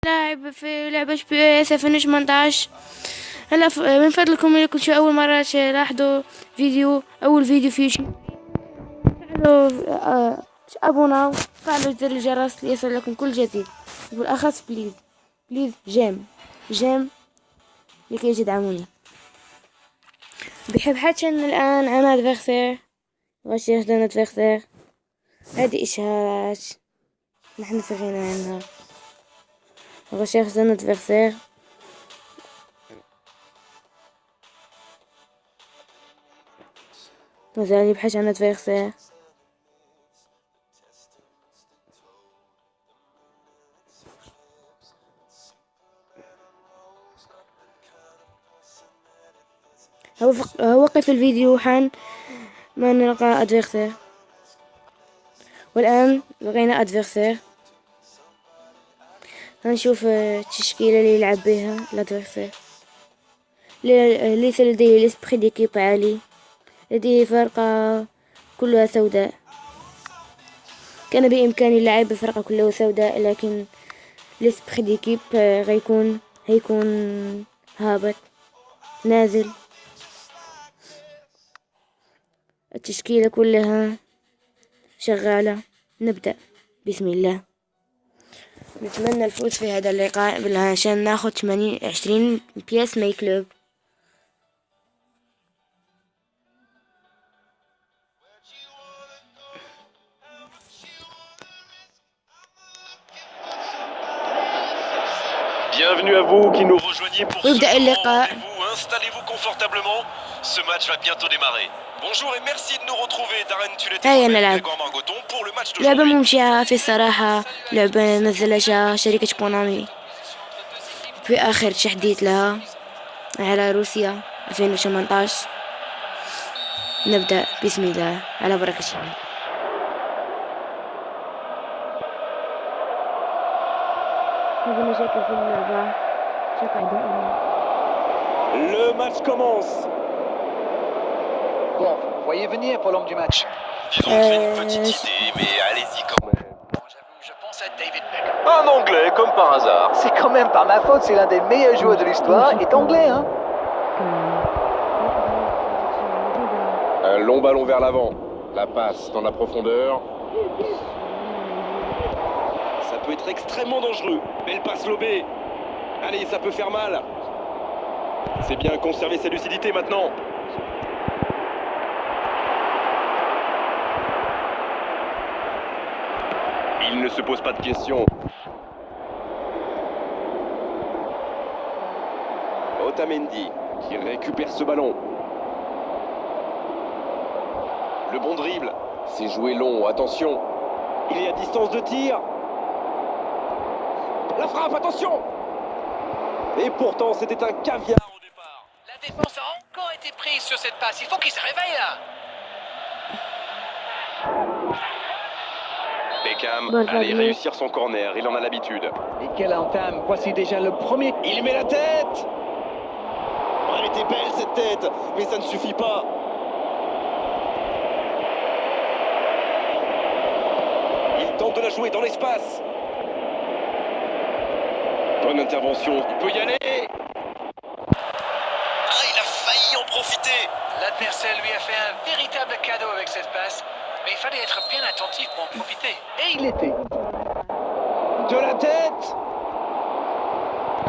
لاعب في لعبة بي اس 2018. هلا من فضلكم اللي كنتوا اول مرة تلاحظوا اول فيديو في يوتيوب، فعلوا ابونا وفعلوا زر الجرس ليصل لكم كل جديد، وبالاخص بليز جيم لكي تدعموني. بحب حتى الان عن ادفيرسير واش يخدم ادفيرسير. هذه اشهارات نحن في غنى عنها. recherche d'un adversaire. مازال يبحث عن adversaire. وقف الفيديو حان ما نلقى adversaire. والآن لقينا adversaire. هنشوف التشكيلة اللي يلعب بها الادفيرسير. ليس لديه الاسبري ديكيب عالي، لديه فرقة كلها سوداء. كان بإمكاني اللعب بفرقة كلها سوداء، لكن الاسبري ديكيب هيكون هابط نازل. التشكيلة كلها شغالة. نبدأ بسم الله. نتمنى الفوز في هذا اللقاء عشان ناخد 20 بياس ماي كلوب. Bienvenue à vous qui nous rejoignez pour ce اللقاء. rendez-vous. Installez-vous confortablement. Ce match va bientôt démarrer. Bonjour et merci de nous retrouver. Darren Tuleti et Grégoire Margoton pour le match لعبة d'aujourd'hui. ممتعة في الصراحة. لعبة نزلتها شركة كونامي في آخر تحديث لها على روسيا 2018. نبدأ بسم الله على بركة الله. هذه مشاكل في اللعبة تقع دائما. Le match commence. Bon, vous voyez venir pour l'homme du match. Disons que j'ai une petite idée, mais allez-y quand même. Bon, j'avoue, je pense à David Beckham. Un anglais, comme par hasard. C'est quand même pas ma faute, c'est l'un des meilleurs joueurs de l'histoire, est anglais, hein. Un long ballon vers l'avant. La passe dans la profondeur. Ça peut être extrêmement dangereux. Belle passe lobée. Allez, ça peut faire mal. C'est bien conserver sa lucidité maintenant. Il ne se pose pas de questions. Otamendi qui récupère ce ballon. Le bon dribble. C'est joué long, attention. Il est à distance de tir. La frappe, attention. Et pourtant, c'était un caviar au départ. La défense a encore été prise sur cette passe. Il faut qu'il se réveille là. Beckham allait réussir son corner, il en a l'habitude. Et quelle entame, voici déjà le premier. Il met la tête. Oh, elle était belle cette tête, mais ça ne suffit pas. Il tente de la jouer dans l'espace. Bonne intervention, il peut y aller. Ah, il a failli en profiter. L'adversaire lui a fait un véritable cadeau avec cette passe. Mais il fallait être bien attentif pour en profiter. Et il était. De la tête.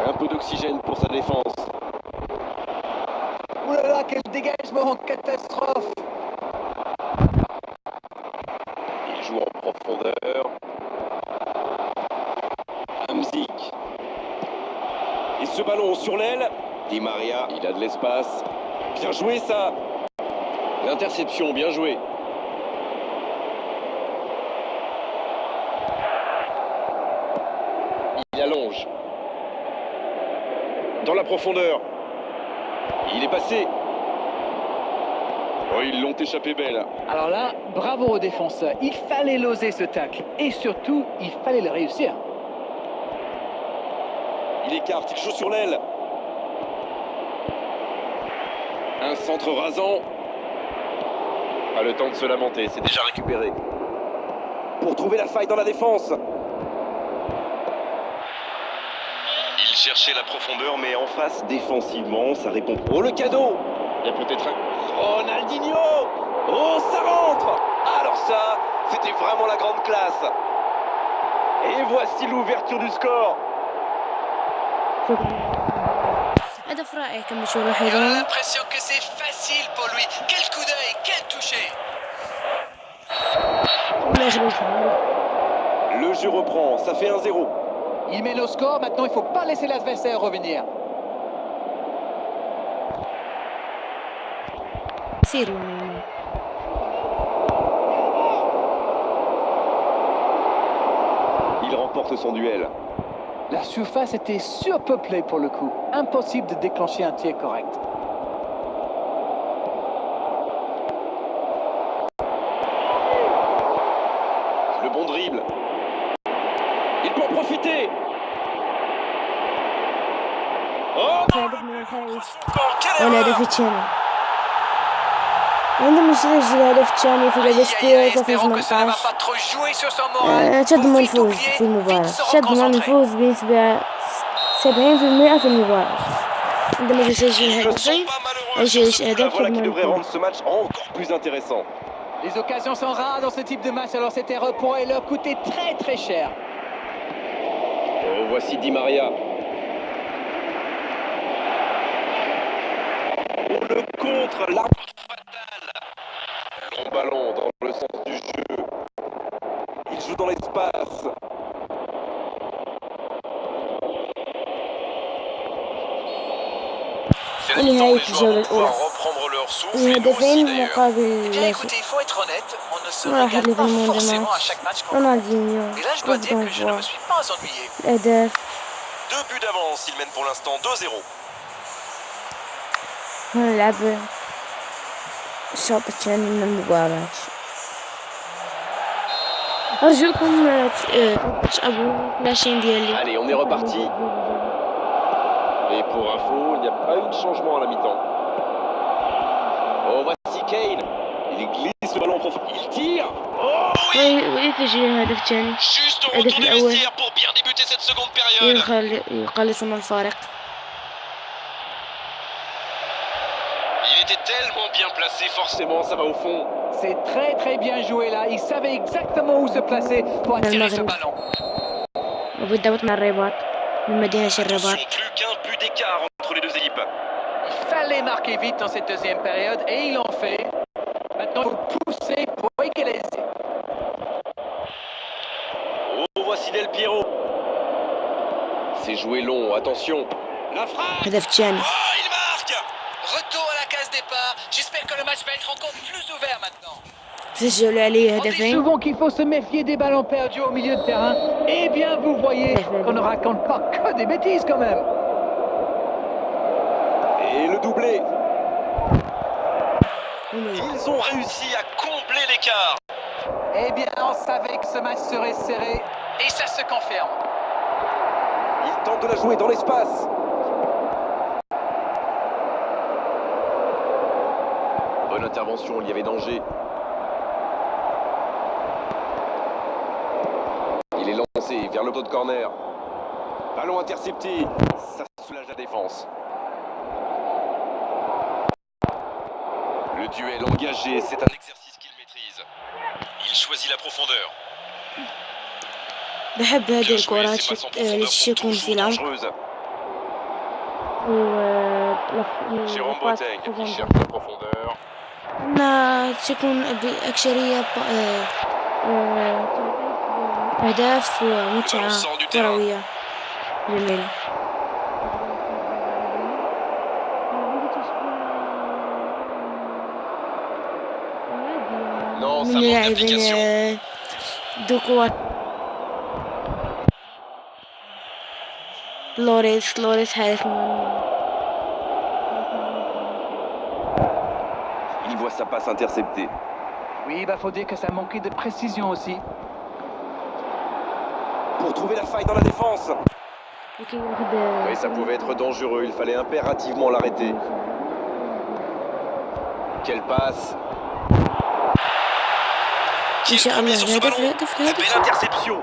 Un peu d'oxygène pour sa défense. Ouh là là, quel dégagement, catastrophe. Il joue en profondeur. Hamzik. Et ce ballon sur l'aile. Di Maria, il a de l'espace. Bien joué ça. L'interception, bien joué. Il allonge. Dans la profondeur. Il est passé. Oh, ils l'ont échappé belle. Alors là, bravo aux défenseurs. Il fallait l'oser ce tacle. Et surtout, il fallait le réussir. Il écarte, il joue sur l'aile. Un centre rasant. Pas le temps de se lamenter, c'est déjà récupéré. Pour trouver la faille dans la défense. Il cherchait la profondeur, mais en face, défensivement, ça répond. Oh, le cadeau! Il y a peut-être un... Ronaldinho! Oh, ça rentre! Alors ça, c'était vraiment la grande classe. Et voici l'ouverture du score. هدف رائع كما تشوفوا Et on a لاحظون. l'impression que c'est facile pour lui. Quel coup d'œil, quel toucher. ما يخرج. Le jeu reprend, ça fait 1-0. Il mène au score, maintenant il ne faut pas laisser l'adversaire revenir. سيروا. Il remporte son duel. La surface était surpeuplée pour le coup. Impossible de déclencher un tir correct. Le bon dribble. Il peut en profiter. Oh هدف من الخارج. quelle والهدف erreur! الثاني. عندما نسجل الهدف الثاني في Aïe, لعبة aïe, بي aïe, اس في espérons que ça ne va 18 pas trop jouer sur son moral. تضمن Faut vite الفوز oublier, في المباراة. vite se تضمن reconcentrer. الفوز بنسبة 70% في المباراة. عندما تسجل Ils ne هدفين sont pas malheureux أي sur شيء ce coup-là. هدف Voilà qui تضمن devrait الفوز. rendre ce match encore plus intéressant. Les occasions sont rares dans ce type de match, alors cette erreur pourrait leur coûter très très cher. Oh, voici Di Maria. Oh, le contre, l'arbre fatal. Long ballon dans le sens du jeu. Il joue dans l'espace. C'est le temps, ونهاية les joueurs الجولة vont pouvoir الأولى. reprendre leur souffle. Et nous aussi الهدفين d'ailleurs. مقابل Bien لا écoutez, il faut être honnête, on ne se ما راح régale اللي في pas الموندو forcément à ماتش chaque match qu'on رونالدينيو Et là, je dois dire كوب que je ne me دونفوا suis pas ennuyé. الأهداف 2 buts d'avance, il mène pour l'instant 2-0. ونلعب الشوط الثاني من المباراة. أرجوكم تشابوا لاشين ديالي. Allez, on est reparti. Et pour info, il n'y a pas eu de changement à la mi-temps. Oh, voici Kane. Il glisse le ballon en profondeur. Il tire. Oh oui! ويسجل الهدف الثاني Juste au Allez, retour des الأول. vestiaires pour bien débuter cette seconde période. يقلص من الفارق. Il était tellement bien placé, forcément, ça va au fond. C'est très très bien joué là, il savait exactement où se placer pour attirer ce المغرب. ballon. وبالضبط مع الرباط من مدينة الرباط. Attention, plus qu'un but d'écart entre les deux équipes. Il fallait marquer vite dans cette deuxième période et il en fait. Maintenant, il faut pousser pour égaliser. Oh, voici Del Piero. C'est joué long, attention. La frappe. هدف الثاني. Oh, il marque. Retour à la case départ. J'espère que le match va être encore plus ouvert maintenant. سجلوا عليه On dit هدفين. souvent qu'il faut se méfier des ballons perdus au milieu de terrain. Eh bien, vous voyez qu'on ne raconte pas que des bêtises quand même. Et le doublé. Ils ont réussi à combler l'écart. Eh bien, on savait que ce match serait serré et ça se confirme. Ils tentent de la jouer dans l'espace. Bonne intervention, il y avait danger. Il est lancé vers le pot de corner. Ballon intercepté. Ça soulage la défense. Le duel engagé, c'est un exercice qu'il maîtrise. Il choisit la profondeur. بحب هذه Bien joué, الكرات ces passes en اللي profondeur تكون sont في toujours العمق dangereuses. Jérôme والباس Boateng qui بروفوندور. cherche la profondeur. ما تكون بأكثرية أهداف ومتعة كروية جميلة. Non, ça من manque اللاعبين d'application. ذو قوة. لوريس حارس المرمى. Il voit sa passe interceptée. Oui, bah faut dire que ça manquait de précision aussi. Pour trouver la faille dans la défense. Mais ça pouvait être dangereux, il fallait impérativement l'arrêter. Quelle passe. Qui إن est شاء premier الله sur ce ballon? الهدف La belle interception.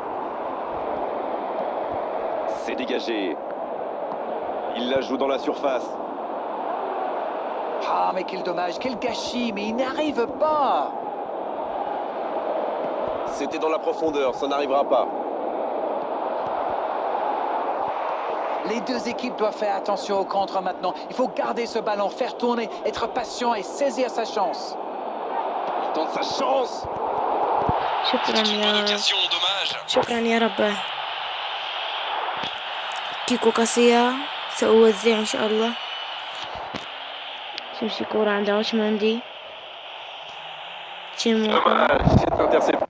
C'est dégagé. Il la joue dans la surface. Ah, mais quel dommage, quel gâchis, mais il n'arrive pas. C'était dans la profondeur, ça n'arrivera pas. Les deux équipes doivent faire attention au contre maintenant. Il faut garder ce ballon, faire tourner, être patient et saisir sa chance. Il tente sa chance. شكرا يا شكرا يا رب. كيكو كاسيا سأوزع إن شاء الله. تمشي كورة عند عثماندي. تيمو C'est intercepté.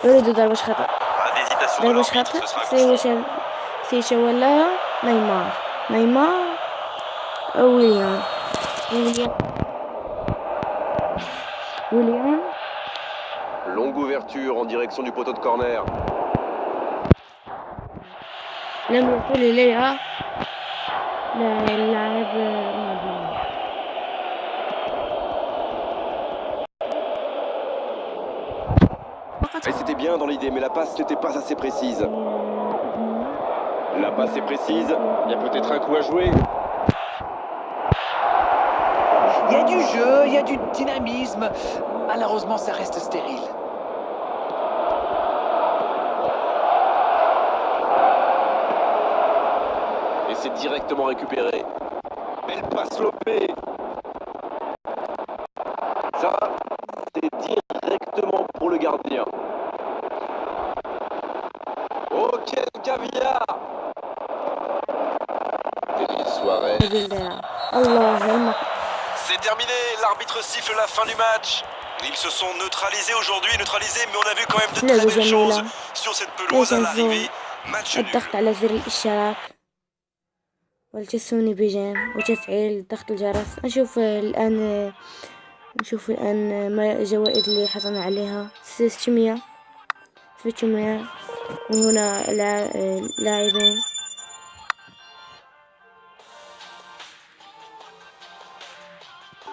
يريد ضربة خطأ. Pas d'hésitation de ضربة l'arbitre, خطأ ce sera سيشولا نيمار أو ويليام longue ouverture en direction du poteau de corner. لم يقل إليها اللاعب رونالدو. Et c'était bien dans l'idée, mais la passe n'était pas assez précise. La passe est précise, il y a peut-être un coup à jouer. Il y a du jeu, il y a du dynamisme. Malheureusement, ça reste stérile. Et c'est directement récupéré. Belle passe lopée. Ça, c'est directement pour le gardien. Oh, quel caviar! Denis Suarez. اللهم C'est terminé, l'arbitre siffle la fin du match. Ils se sont neutralisés aujourd'hui, mais on a vu quand même de très belles choses sur cette pelouse à l'arrivée. Match nul. الضغط على زر الاشتراك والتسوني بجيم وتفعيل ضغط الجرس. نشوف الآن ما الجوائز اللي حصلنا عليها. 600 وهنا لاعبين.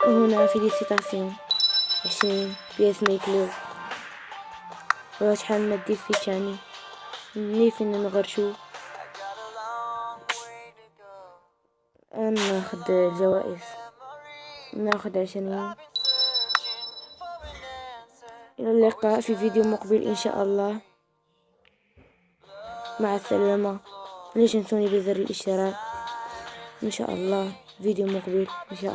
وهنا فيليسيتاسيون 20 بيس ميكلو وشحال ما دير في تاني نيفين نغرشو. ناخد الجوائز، ناخد 20. إلى اللقاء في فيديو مقبل إن شاء الله. مع السلامة. لا تنسوني بزر الاشتراك إن شاء الله. فيديو مقبل إن شاء الله.